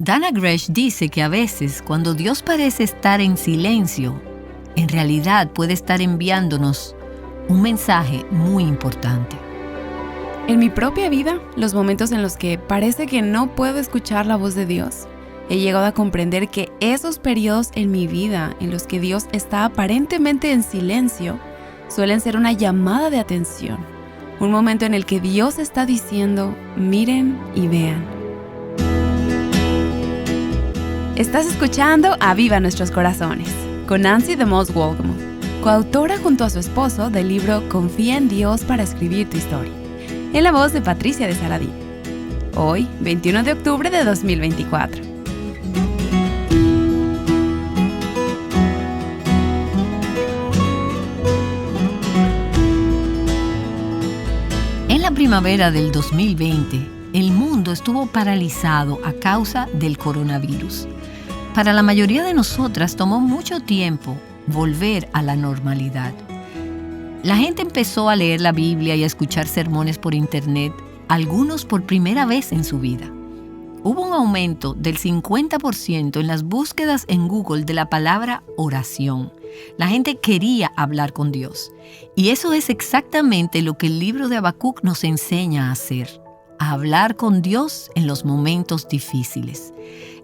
Dana Gresh dice que a veces, cuando Dios parece estar en silencio, en realidad puede estar enviándonos un mensaje muy importante. En mi propia vida, los momentos en los que parece que no puedo escuchar la voz de Dios, he llegado a comprender que esos periodos en mi vida en los que Dios está aparentemente en silencio suelen ser una llamada de atención, un momento en el que Dios está diciendo, miren y vean. Estás escuchando Aviva Nuestros Corazones, con Nancy DeMoss Wolgemuth, coautora junto a su esposo del libro Confía en Dios para escribir tu historia, en la voz de Patricia de Saladín. Hoy, 21 de octubre de 2024. En la primavera del 2020, el mundo estuvo paralizado a causa del coronavirus. Para la mayoría de nosotras tomó mucho tiempo volver a la normalidad. La gente empezó a leer la Biblia y a escuchar sermones por internet, algunos por primera vez en su vida. Hubo un aumento del 50% en las búsquedas en Google de la palabra oración. La gente quería hablar con Dios. Y eso es exactamente lo que el libro de Habacuc nos enseña a hacer, a hablar con Dios en los momentos difíciles.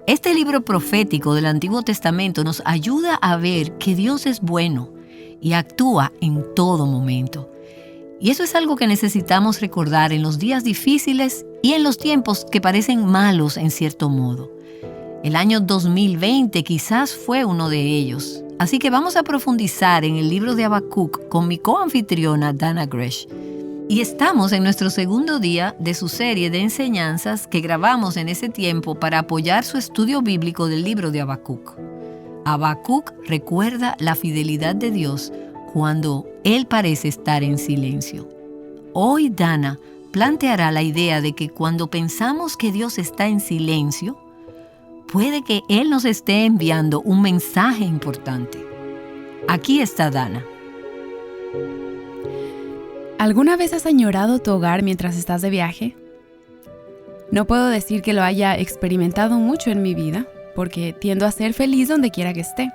Este libro profético del Antiguo Testamento nos ayuda a ver que Dios es bueno y actúa en todo momento. Y eso es algo que necesitamos recordar en los días difíciles y en los tiempos que parecen malos en cierto modo. El año 2020 quizás fue uno de ellos. Así que vamos a profundizar en el libro de Habacuc con mi coanfitriona Dana Gresh. Y estamos en nuestro segundo día de su serie de enseñanzas que grabamos en ese tiempo para apoyar su estudio bíblico del libro de Habacuc. Habacuc recuerda la fidelidad de Dios cuando Él parece estar en silencio. Hoy Dana planteará la idea de que cuando pensamos que Dios está en silencio, puede que Él nos esté enviando un mensaje importante. Aquí está Dana. ¿Alguna vez has añorado tu hogar mientras estás de viaje? No puedo decir que lo haya experimentado mucho en mi vida, porque tiendo a ser feliz donde quiera que esté.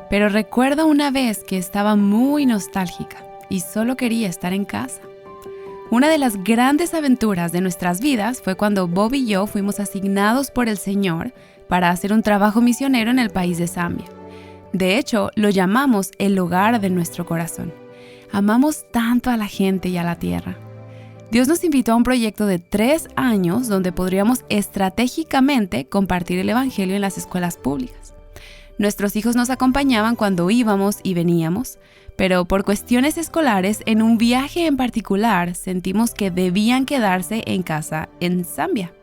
Pero recuerdo una vez que estaba muy nostálgica y solo quería estar en casa. Una de las grandes aventuras de nuestras vidas fue cuando Bob y yo fuimos asignados por el Señor para hacer un trabajo misionero en el país de Zambia. De hecho, lo llamamos el hogar de nuestro corazón. Amamos tanto a la gente y a la tierra. Dios nos invitó a un proyecto de 3 años donde podríamos estratégicamente compartir el evangelio en las escuelas públicas. Nuestros hijos nos acompañaban cuando íbamos y veníamos, pero por cuestiones escolares, en un viaje en particular, sentimos que debían quedarse en casa en Zambia.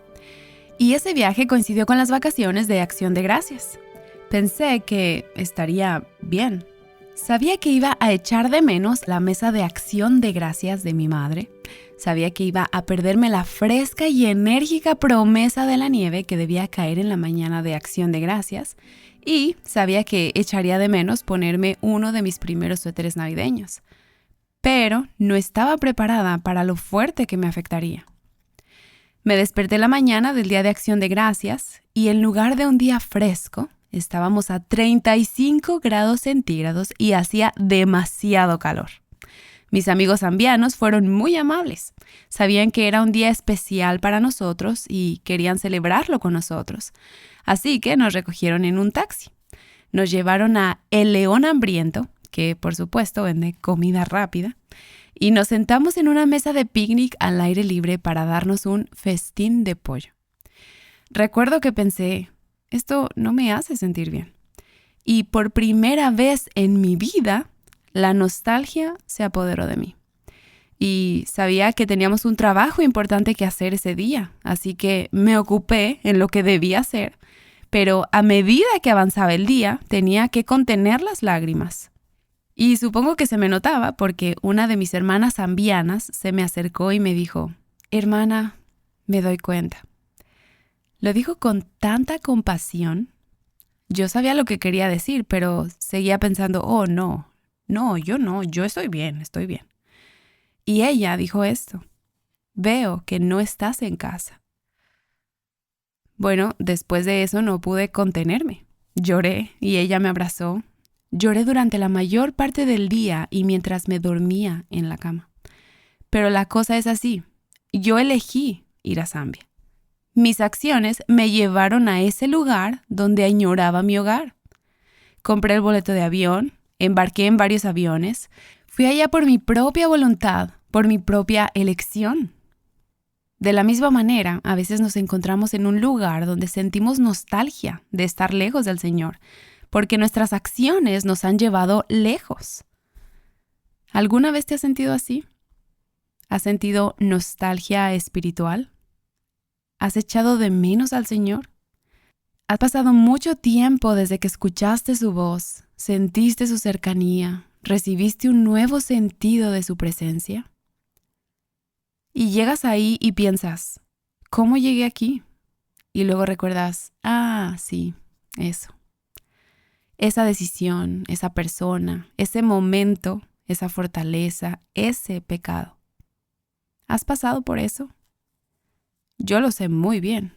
Y ese viaje coincidió con las vacaciones de Acción de Gracias. Pensé que estaría bien. Sabía que iba a echar de menos la mesa de Acción de Gracias de mi madre. Sabía que iba a perderme la fresca y enérgica promesa de la nieve que debía caer en la mañana de Acción de Gracias. Y sabía que echaría de menos ponerme uno de mis primeros suéteres navideños. Pero no estaba preparada para lo fuerte que me afectaría. Me desperté la mañana del día de Acción de Gracias y en lugar de un día fresco, estábamos a 35 grados centígrados y hacía demasiado calor. Mis amigos zambianos fueron muy amables. Sabían que era un día especial para nosotros y querían celebrarlo con nosotros. Así que nos recogieron en un taxi. Nos llevaron a El León Hambriento, que por supuesto vende comida rápida, y nos sentamos en una mesa de picnic al aire libre para darnos un festín de pollo. Recuerdo que pensé, esto no me hace sentir bien. Y por primera vez en mi vida, la nostalgia se apoderó de mí. Y sabía que teníamos un trabajo importante que hacer ese día, así que me ocupé en lo que debía hacer, pero a medida que avanzaba el día, tenía que contener las lágrimas. Y supongo que se me notaba porque una de mis hermanas zambianas se me acercó y me dijo, hermana, me doy cuenta. Lo dijo con tanta compasión. Yo sabía lo que quería decir, pero seguía pensando, oh, no, yo estoy bien. Y ella dijo esto, veo que no estás en casa. Bueno, después de eso no pude contenerme. Lloré y ella me abrazó. Lloré durante la mayor parte del día y mientras me dormía en la cama. Pero la cosa es así. Yo elegí ir a Zambia. Mis acciones me llevaron a ese lugar donde añoraba mi hogar. Compré el boleto de avión, embarqué en varios aviones. Fui allá por mi propia voluntad, por mi propia elección. De la misma manera, a veces nos encontramos en un lugar donde sentimos nostalgia de estar lejos del Señor, porque nuestras acciones nos han llevado lejos. ¿Alguna vez te has sentido así? ¿Has sentido nostalgia espiritual? ¿Has echado de menos al Señor? ¿Has pasado mucho tiempo desde que escuchaste su voz, sentiste su cercanía, recibiste un nuevo sentido de su presencia? Y llegas ahí y piensas, ¿cómo llegué aquí? Y luego recuerdas, sí, eso. Esa decisión, esa persona, ese momento, esa fortaleza, ese pecado. ¿Has pasado por eso? Yo lo sé muy bien.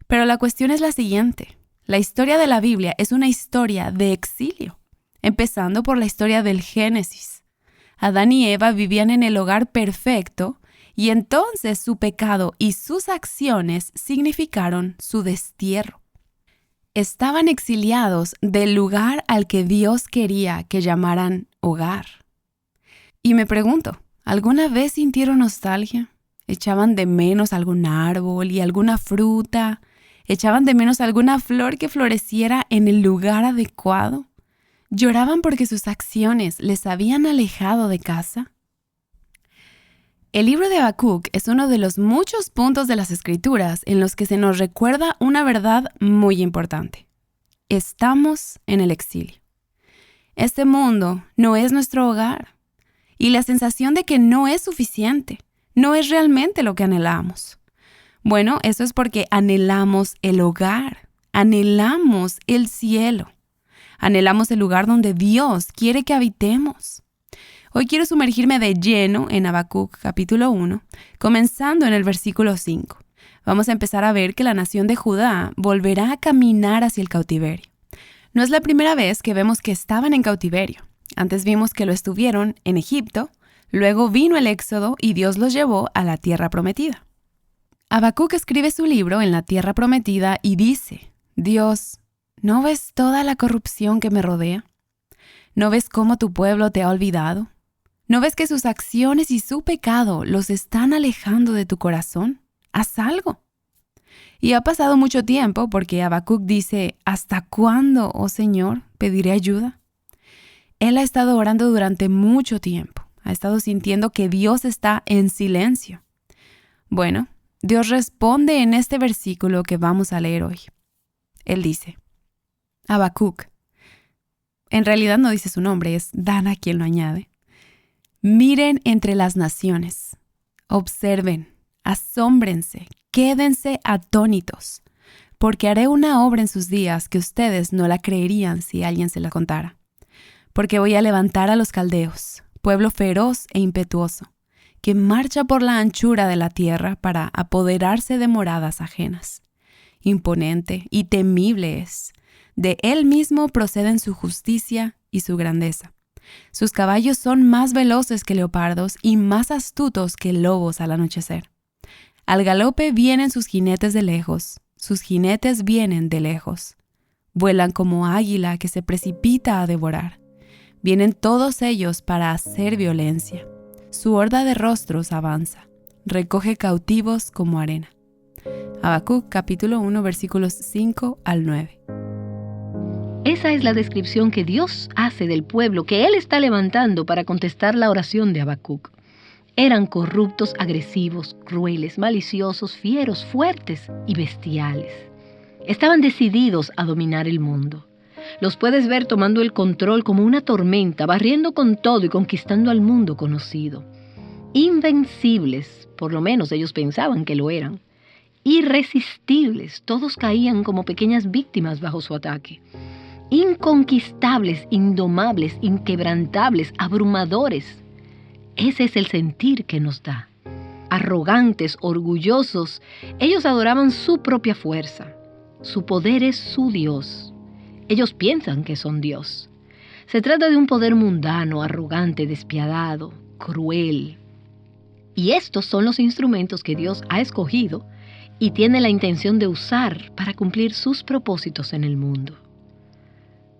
Pero la cuestión es la siguiente. La historia de la Biblia es una historia de exilio, empezando por la historia del Génesis. Adán y Eva vivían en el hogar perfecto y entonces su pecado y sus acciones significaron su destierro. Estaban exiliados del lugar al que Dios quería que llamaran hogar. Y me pregunto, ¿alguna vez sintieron nostalgia? ¿Echaban de menos algún árbol y alguna fruta? ¿Echaban de menos alguna flor que floreciera en el lugar adecuado? ¿Lloraban porque sus acciones les habían alejado de casa? El libro de Habacuc es uno de los muchos puntos de las Escrituras en los que se nos recuerda una verdad muy importante. Estamos en el exilio. Este mundo no es nuestro hogar y la sensación de que no es suficiente, no es realmente lo que anhelamos. Bueno, eso es porque anhelamos el hogar, anhelamos el cielo, anhelamos el lugar donde Dios quiere que habitemos. Hoy quiero sumergirme de lleno en Habacuc capítulo 1, comenzando en el versículo 5. Vamos a empezar a ver que la nación de Judá volverá a caminar hacia el cautiverio. No es la primera vez que vemos que estaban en cautiverio. Antes vimos que lo estuvieron en Egipto, luego vino el éxodo y Dios los llevó a la tierra prometida. Habacuc escribe su libro en la tierra prometida y dice, Dios, ¿no ves toda la corrupción que me rodea? ¿No ves cómo tu pueblo te ha olvidado? ¿No ves que sus acciones y su pecado los están alejando de tu corazón? Haz algo. Y ha pasado mucho tiempo porque Habacuc dice, ¿hasta cuándo, oh Señor, pediré ayuda? Él ha estado orando durante mucho tiempo. Ha estado sintiendo que Dios está en silencio. Bueno, Dios responde en este versículo que vamos a leer hoy. Él dice, Habacuc, en realidad no dice su nombre, es Dana quien lo añade. Miren entre las naciones, observen, asómbrense, quédense atónitos, porque haré una obra en sus días que ustedes no la creerían si alguien se la contara. Porque voy a levantar a los caldeos, pueblo feroz e impetuoso, que marcha por la anchura de la tierra para apoderarse de moradas ajenas. Imponente y temible es, de él mismo proceden su justicia y su grandeza. Sus caballos son más veloces que leopardos y más astutos que lobos al anochecer. Al galope vienen sus jinetes de lejos, sus jinetes vienen de lejos. Vuelan como águila que se precipita a devorar. Vienen todos ellos para hacer violencia. Su horda de rostros avanza, recoge cautivos como arena. Habacuc capítulo 1 versículos 5 al 9. Esa es la descripción que Dios hace del pueblo que Él está levantando para contestar la oración de Habacuc. Eran corruptos, agresivos, crueles, maliciosos, fieros, fuertes y bestiales. Estaban decididos a dominar el mundo. Los puedes ver tomando el control como una tormenta, barriendo con todo y conquistando al mundo conocido. Invencibles, por lo menos ellos pensaban que lo eran. Irresistibles, todos caían como pequeñas víctimas bajo su ataque. Inconquistables, indomables, inquebrantables, abrumadores. Ese es el sentir que nos da. arrogantes, orgullosos, ellos adoraban su propia fuerza. Su poder es su Dios. Ellos piensan que son Dios. Se trata de un poder mundano, arrogante, despiadado, cruel. Y estos son los instrumentos que Dios ha escogido y tiene la intención de usar para cumplir sus propósitos en el mundo.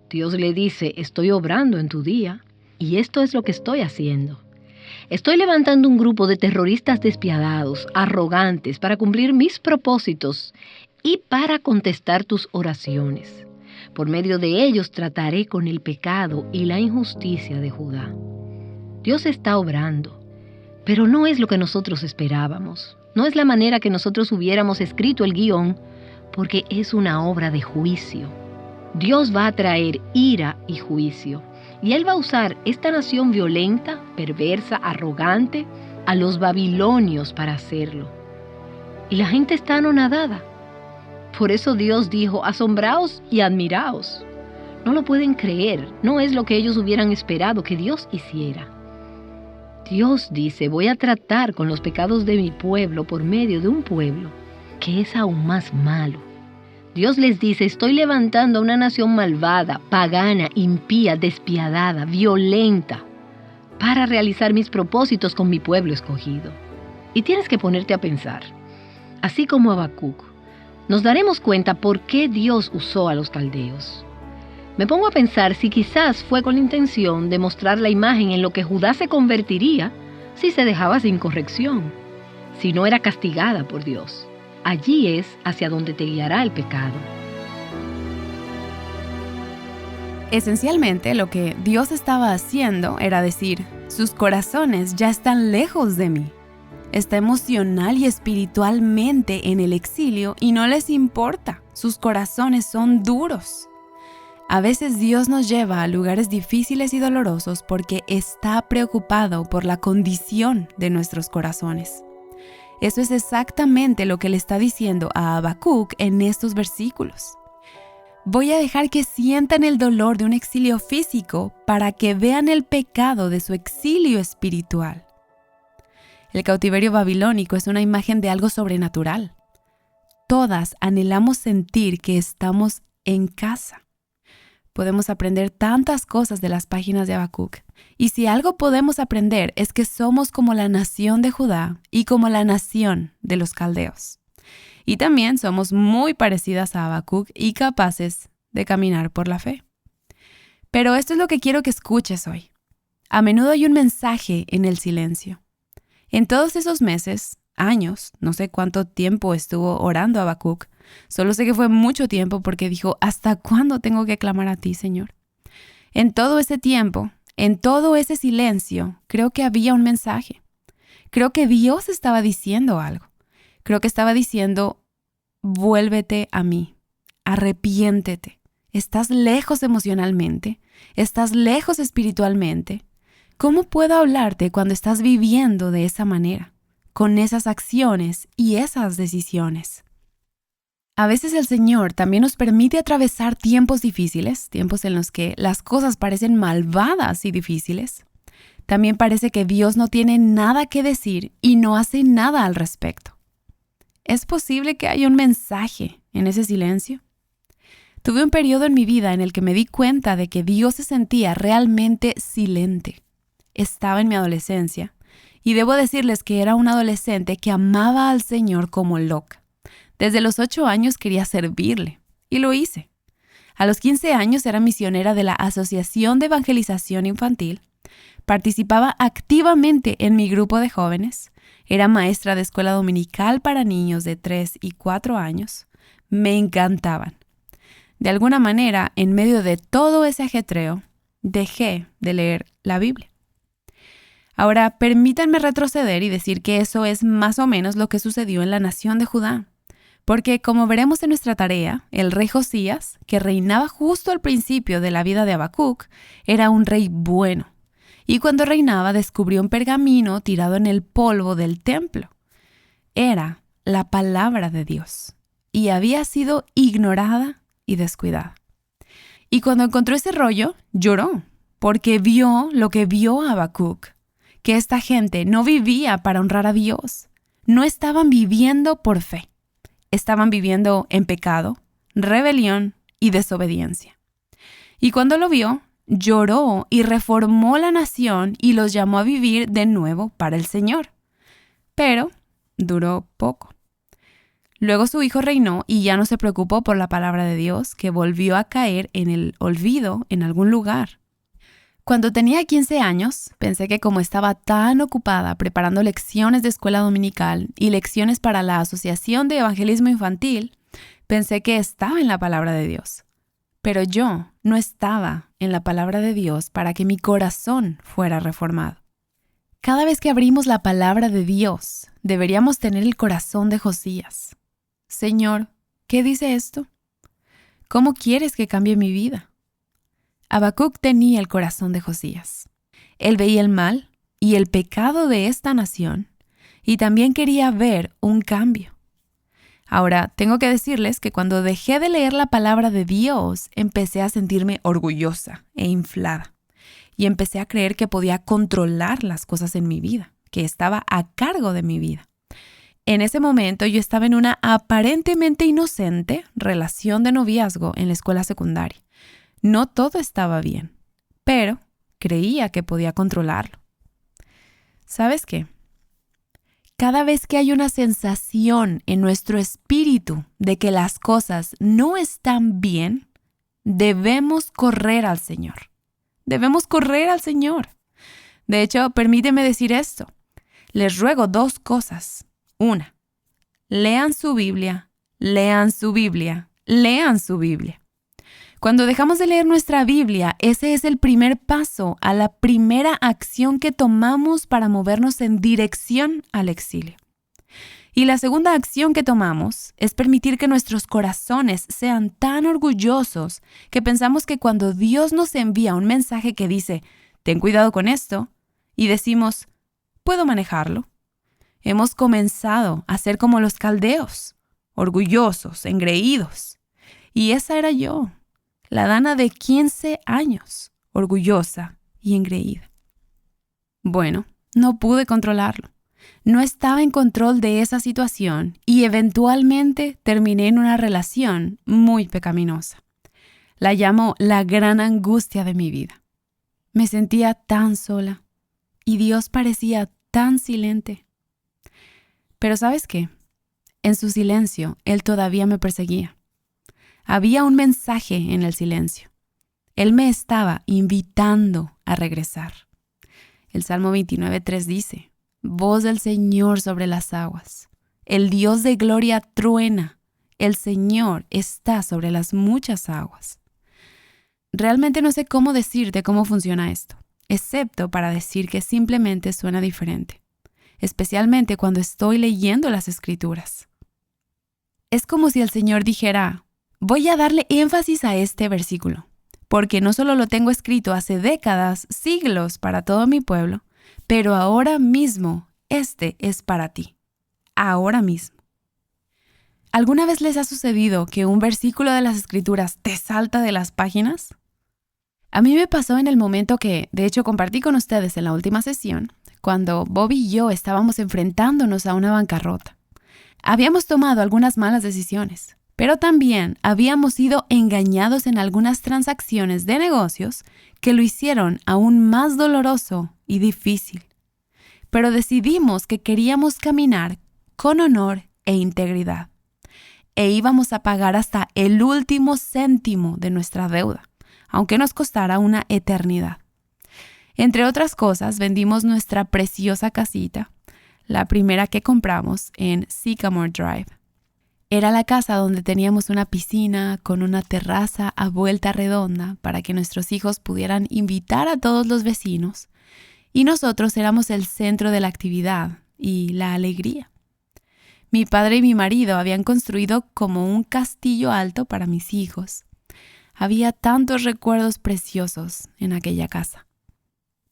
Dios le dice, estoy obrando en tu día y esto es lo que estoy haciendo. Estoy levantando un grupo de terroristas despiadados, arrogantes, para cumplir mis propósitos y para contestar tus oraciones. Por medio de ellos trataré con el pecado y la injusticia de Judá. Dios está obrando, pero no es lo que nosotros esperábamos. No es la manera que nosotros hubiéramos escrito el guión, porque es una obra de juicio. Dios va a traer ira y juicio, y Él va a usar esta nación violenta, perversa, arrogante, a los babilonios para hacerlo. Y la gente está anonadada. Por eso Dios dijo, asombraos y admiraos. No lo pueden creer, no es lo que ellos hubieran esperado que Dios hiciera. Dios dice, voy a tratar con los pecados de mi pueblo por medio de un pueblo que es aún más malo. Dios les dice, estoy levantando a una nación malvada, pagana, impía, despiadada, violenta, para realizar mis propósitos con mi pueblo escogido. Y tienes que ponerte a pensar, así como Habacuc, nos daremos cuenta por qué Dios usó a los caldeos. Me pongo a pensar si quizás fue con la intención de mostrar la imagen en lo que Judá se convertiría si se dejaba sin corrección, si no era castigada por Dios. Allí es hacia donde te guiará el pecado. Esencialmente, lo que Dios estaba haciendo era decir, sus corazones ya están lejos de mí. Está emocional y espiritualmente en el exilio y no les importa. Sus corazones son duros. A veces Dios nos lleva a lugares difíciles y dolorosos porque está preocupado por la condición de nuestros corazones. Eso es exactamente lo que le está diciendo a Habacuc en estos versículos. Voy a dejar que sientan el dolor de un exilio físico para que vean el pecado de su exilio espiritual. El cautiverio babilónico es una imagen de algo sobrenatural. Todas anhelamos sentir que estamos en casa. Podemos aprender tantas cosas de las páginas de Habacuc. Y si algo podemos aprender es que somos como la nación de Judá y como la nación de los caldeos. Y también somos muy parecidas a Habacuc y capaces de caminar por la fe. Pero esto es lo que quiero que escuches hoy. A menudo hay un mensaje en el silencio. En todos esos meses, años, no sé cuánto tiempo estuvo orando Habacuc, solo sé que fue mucho tiempo porque dijo, ¿hasta cuándo tengo que clamar a ti, Señor? En todo ese tiempo, en todo ese silencio, creo que había un mensaje. Creo que Dios estaba diciendo algo. Creo que estaba diciendo, vuélvete a mí, arrepiéntete. Estás lejos emocionalmente, estás lejos espiritualmente. ¿Cómo puedo hablarte cuando estás viviendo de esa manera, con esas acciones y esas decisiones? A veces el Señor también nos permite atravesar tiempos difíciles, tiempos en los que las cosas parecen malvadas y difíciles. También parece que Dios no tiene nada que decir y no hace nada al respecto. ¿Es posible que haya un mensaje en ese silencio? Tuve un periodo en mi vida en el que me di cuenta de que Dios se sentía realmente silente. Estaba en mi adolescencia y debo decirles que era una adolescente que amaba al Señor como loca. Desde los 8 años quería servirle y lo hice. A los 15 años era misionera de la Asociación de Evangelización Infantil. Participaba activamente en mi grupo de jóvenes. Era maestra de escuela dominical para niños de 3 y 4 años. Me encantaban. De alguna manera, en medio de todo ese ajetreo, dejé de leer la Biblia. Ahora, permítanme retroceder y decir que eso es más o menos lo que sucedió en la nación de Judá. Porque, como veremos en nuestra tarea, el rey Josías, que reinaba justo al principio de la vida de Habacuc, era un rey bueno. Y cuando reinaba descubrió un pergamino tirado en el polvo del templo. Era la palabra de Dios y había sido ignorada y descuidada. Y cuando encontró ese rollo, lloró, porque vio lo que vio Habacuc, que esta gente no vivía para honrar a Dios. no estaban viviendo por fe. Estaban viviendo en pecado, rebelión y desobediencia. Y cuando lo vio, lloró y reformó la nación y los llamó a vivir de nuevo para el Señor. Pero duró poco. Luego su hijo reinó y ya no se preocupó por la palabra de Dios, que volvió a caer en el olvido en algún lugar. Cuando tenía 15 años, pensé que como estaba tan ocupada preparando lecciones de escuela dominical y lecciones para la Asociación de Evangelismo Infantil, pensé que estaba en la palabra de Dios. Pero yo no estaba en la palabra de Dios para que mi corazón fuera reformado. Cada vez que abrimos la palabra de Dios, deberíamos tener el corazón de Josías. Señor, ¿qué dice esto? ¿Cómo quieres que cambie mi vida? Habacuc tenía el corazón de Josías. Él veía el mal y el pecado de esta nación y también quería ver un cambio. Ahora, tengo que decirles que cuando dejé de leer la palabra de Dios, empecé a sentirme orgullosa e inflada y empecé a creer que podía controlar las cosas en mi vida, que estaba a cargo de mi vida. En ese momento yo estaba en una aparentemente inocente relación de noviazgo en la escuela secundaria. No todo estaba bien, pero creía que podía controlarlo. ¿Sabes qué? Cada vez que hay una sensación en nuestro espíritu de que las cosas no están bien, debemos correr al Señor. Debemos correr al Señor. De hecho, permíteme decir esto. Les ruego 2 cosas. 1, lean su Biblia, lean su Biblia, lean su Biblia. Cuando dejamos de leer nuestra Biblia, ese es el primer paso a la primera acción que tomamos para movernos en dirección al exilio. Y la segunda acción que tomamos es permitir que nuestros corazones sean tan orgullosos que pensamos que cuando Dios nos envía un mensaje que dice, ten cuidado con esto, y decimos, puedo manejarlo. Hemos comenzado a ser como los caldeos, orgullosos, engreídos. Y esa era yo. La Dana de 15 años, orgullosa y engreída. Bueno, no pude controlarlo. No estaba en control de esa situación y eventualmente terminé en una relación muy pecaminosa. La llamo la gran angustia de mi vida. Me sentía tan sola y Dios parecía tan silente. Pero ¿sabes qué? En su silencio, Él todavía me perseguía. Había un mensaje en el silencio. Él me estaba invitando a regresar. El Salmo 29:3 dice, voz del Señor sobre las aguas. El Dios de gloria truena. El Señor está sobre las muchas aguas. Realmente no sé cómo decirte cómo funciona esto, excepto para decir que simplemente suena diferente, especialmente cuando estoy leyendo las Escrituras. Es como si el Señor dijera, voy a darle énfasis a este versículo, porque no solo lo tengo escrito hace décadas, siglos para todo mi pueblo, pero ahora mismo este es para ti. Ahora mismo. ¿Alguna vez les ha sucedido que un versículo de las Escrituras te salta de las páginas? A mí me pasó en el momento que, de hecho, compartí con ustedes en la última sesión, cuando Bobby y yo estábamos enfrentándonos a una bancarrota. Habíamos tomado algunas malas decisiones, pero también habíamos sido engañados en algunas transacciones de negocios que lo hicieron aún más doloroso y difícil. Pero decidimos que queríamos caminar con honor e integridad. E íbamos a pagar hasta el último céntimo de nuestra deuda, aunque nos costara una eternidad. Entre otras cosas, vendimos nuestra preciosa casita, la primera que compramos en Sycamore Drive. Era la casa donde teníamos una piscina con una terraza a vuelta redonda para que nuestros hijos pudieran invitar a todos los vecinos y nosotros éramos el centro de la actividad y la alegría. Mi padre y mi marido habían construido como un castillo alto para mis hijos. Había tantos recuerdos preciosos en aquella casa.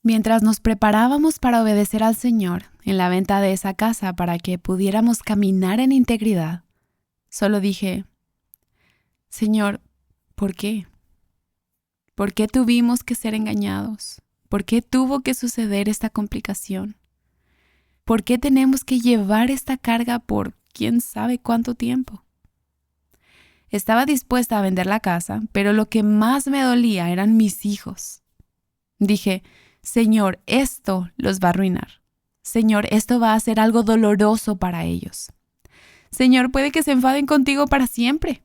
Mientras nos preparábamos para obedecer al Señor en la venta de esa casa para que pudiéramos caminar en integridad, solo dije, Señor, ¿por qué? ¿Por qué tuvimos que ser engañados? ¿Por qué tuvo que suceder esta complicación? ¿Por qué tenemos que llevar esta carga por quién sabe cuánto tiempo? Estaba dispuesta a vender la casa, pero lo que más me dolía eran mis hijos. Dije, Señor, esto los va a arruinar. Señor, esto va a ser algo doloroso para ellos. Señor, puede que se enfaden contigo para siempre.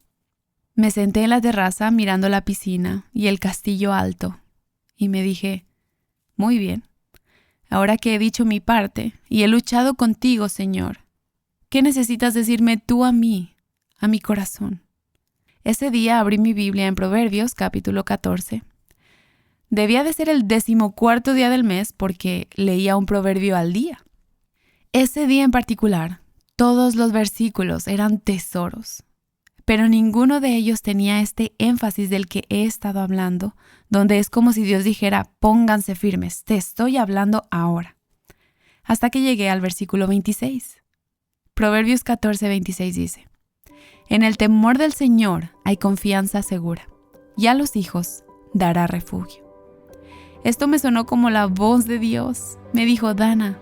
Me senté en la terraza mirando la piscina y el castillo alto y me dije, muy bien, ahora que he dicho mi parte y he luchado contigo, Señor, ¿qué necesitas decirme tú a mí, a mi corazón? Ese día abrí mi Biblia en Proverbios, capítulo 14. Debía de ser el 14º día del mes porque leía un proverbio al día. Ese día en particular, todos los versículos eran tesoros, pero ninguno de ellos tenía este énfasis del que he estado hablando, donde es como si Dios dijera, pónganse firmes, te estoy hablando ahora. Hasta que llegué al versículo 26. Proverbios 14:26 dice, en el temor del Señor hay confianza segura, y a los hijos dará refugio. Esto me sonó como la voz de Dios. Me dijo, Dana,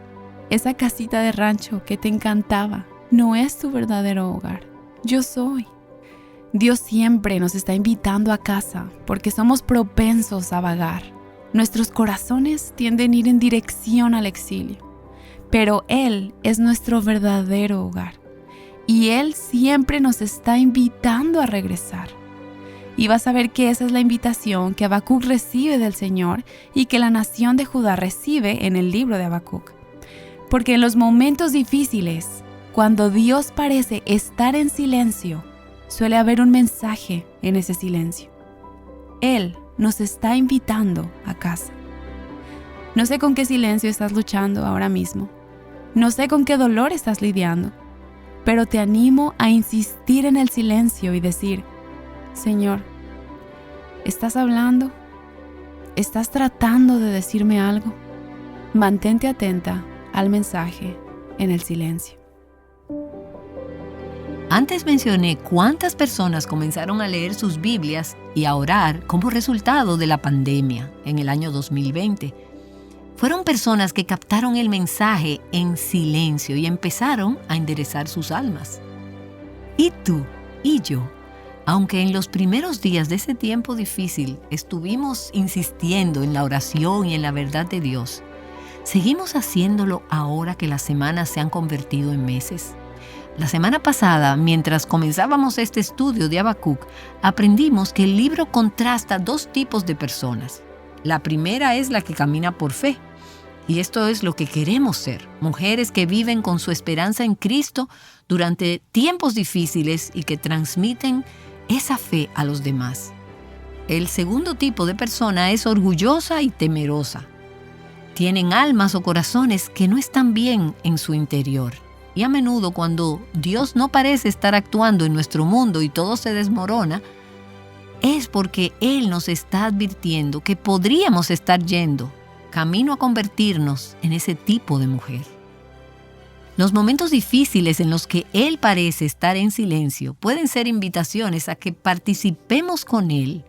esa casita de rancho que te encantaba no es tu verdadero hogar. Yo soy. Dios siempre nos está invitando a casa porque somos propensos a vagar. Nuestros corazones tienden a ir en dirección al exilio, pero Él es nuestro verdadero hogar y Él siempre nos está invitando a regresar. Y vas a ver que esa es la invitación que Habacuc recibe del Señor y que la nación de Judá recibe en el libro de Habacuc. Porque en los momentos difíciles, cuando Dios parece estar en silencio, suele haber un mensaje en ese silencio. Él nos está invitando a casa. No sé con qué silencio estás luchando ahora mismo. No sé con qué dolor estás lidiando. Pero te animo a insistir en el silencio y decir, Señor, ¿estás hablando? ¿Estás tratando de decirme algo? Mantente atenta al mensaje en el silencio. Antes mencioné cuántas personas comenzaron a leer sus Biblias y a orar como resultado de la pandemia en el año 2020. Fueron personas que captaron el mensaje en silencio y empezaron a enderezar sus almas. Y tú y yo, aunque en los primeros días de ese tiempo difícil estuvimos insistiendo en la oración y en la verdad de Dios, seguimos haciéndolo ahora que las semanas se han convertido en meses. La semana pasada, mientras comenzábamos este estudio de Habacuc, aprendimos que el libro contrasta dos tipos de personas. La primera es la que camina por fe. Y esto es lo que queremos ser, mujeres que viven con su esperanza en Cristo durante tiempos difíciles y que transmiten esa fe a los demás. El segundo tipo de persona es orgullosa y temerosa. Tienen almas o corazones que no están bien en su interior. Y a menudo cuando Dios no parece estar actuando en nuestro mundo y todo se desmorona, es porque Él nos está advirtiendo que podríamos estar yendo camino a convertirnos en ese tipo de mujer. Los momentos difíciles en los que Él parece estar en silencio pueden ser invitaciones a que participemos con Él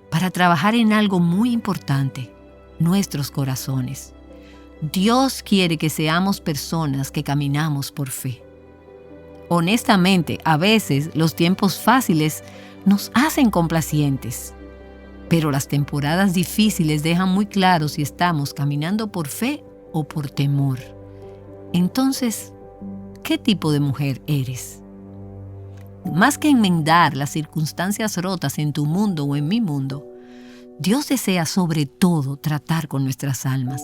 para trabajar en algo muy importante, nuestros corazones. Dios quiere que seamos personas que caminamos por fe. Honestamente, a veces los tiempos fáciles nos hacen complacientes, pero las temporadas difíciles dejan muy claro si estamos caminando por fe o por temor. Entonces, ¿qué tipo de mujer eres? Más que enmendar las circunstancias rotas en tu mundo o en mi mundo, Dios desea sobre todo tratar con nuestras almas.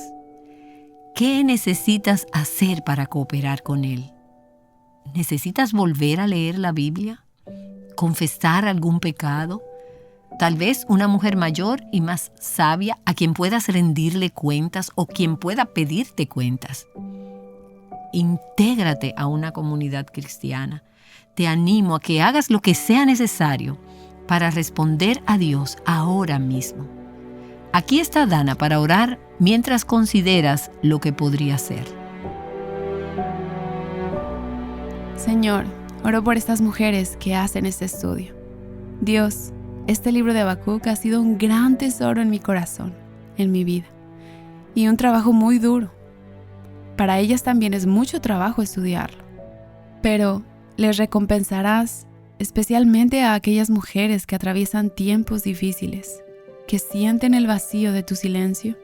¿Qué necesitas hacer para cooperar con Él? ¿Necesitas volver a leer la Biblia? ¿Confesar algún pecado? Tal vez una mujer mayor y más sabia a quien puedas rendirle cuentas o quien pueda pedirte cuentas. Intégrate a una comunidad cristiana. Te animo a que hagas lo que sea necesario para responder a Dios ahora mismo. Aquí está Dana para orar mientras consideras lo que podría ser. Señor, oro por estas mujeres que hacen este estudio. Dios, este libro de Habacuc ha sido un gran tesoro en mi corazón, en mi vida, y un trabajo muy duro. para ellas también es mucho trabajo estudiarlo. Pero les recompensarás especialmente a aquellas mujeres que atraviesan tiempos difíciles, que sienten el vacío de tu silencio.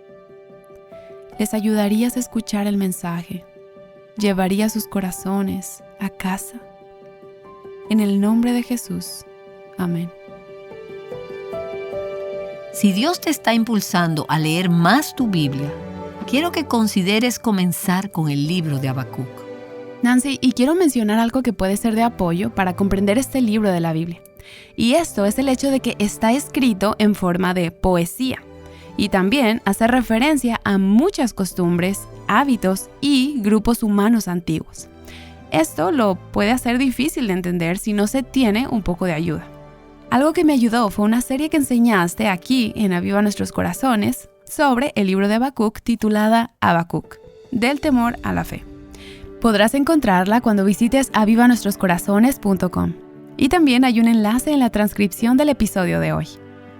Les ayudarías a escuchar el mensaje, llevarías sus corazones a casa. En el nombre de Jesús. Amén. Si Dios te está impulsando a leer más tu Biblia, quiero que consideres comenzar con el libro de Habacuc. Nancy, y quiero mencionar algo que puede ser de apoyo para comprender este libro de la Biblia. Y esto es el hecho de que está escrito en forma de poesía. Y también hace referencia a muchas costumbres, hábitos y grupos humanos antiguos. Esto lo puede hacer difícil de entender si no se tiene un poco de ayuda. Algo que me ayudó fue una serie que enseñaste aquí en Aviva Nuestros Corazones sobre el libro de Habacuc titulada Habacuc, del temor a la fe. Podrás encontrarla cuando visites avivanuestroscorazones.com. Y también hay un enlace en la transcripción del episodio de hoy.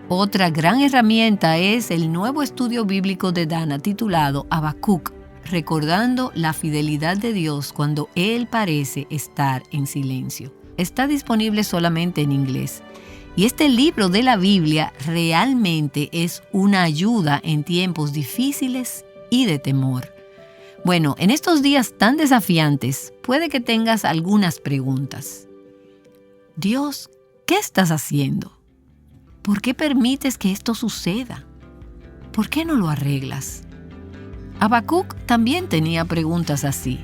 Otra gran herramienta es el nuevo estudio bíblico de Dana titulado Habacuc, recordando la fidelidad de Dios cuando Él parece estar en silencio. Está disponible solamente en inglés. Y este libro de la Biblia realmente es una ayuda en tiempos difíciles y de temor. Bueno, en estos días tan desafiantes, puede que tengas algunas preguntas. Dios, ¿qué estás haciendo? ¿Por qué permites que esto suceda? ¿Por qué no lo arreglas? Habacuc también tenía preguntas así.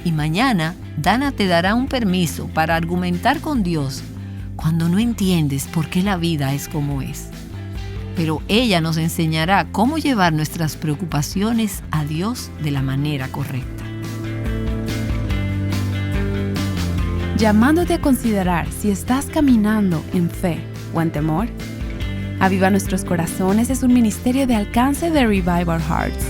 Y mañana, Dana te dará un permiso para argumentar con Dios cuando no entiendes por qué la vida es como es. Pero ella nos enseñará cómo llevar nuestras preocupaciones a Dios de la manera correcta. Llamándote a considerar si estás caminando en fe o en temor, Aviva Nuestros Corazones es un ministerio de alcance de Revive Our Hearts.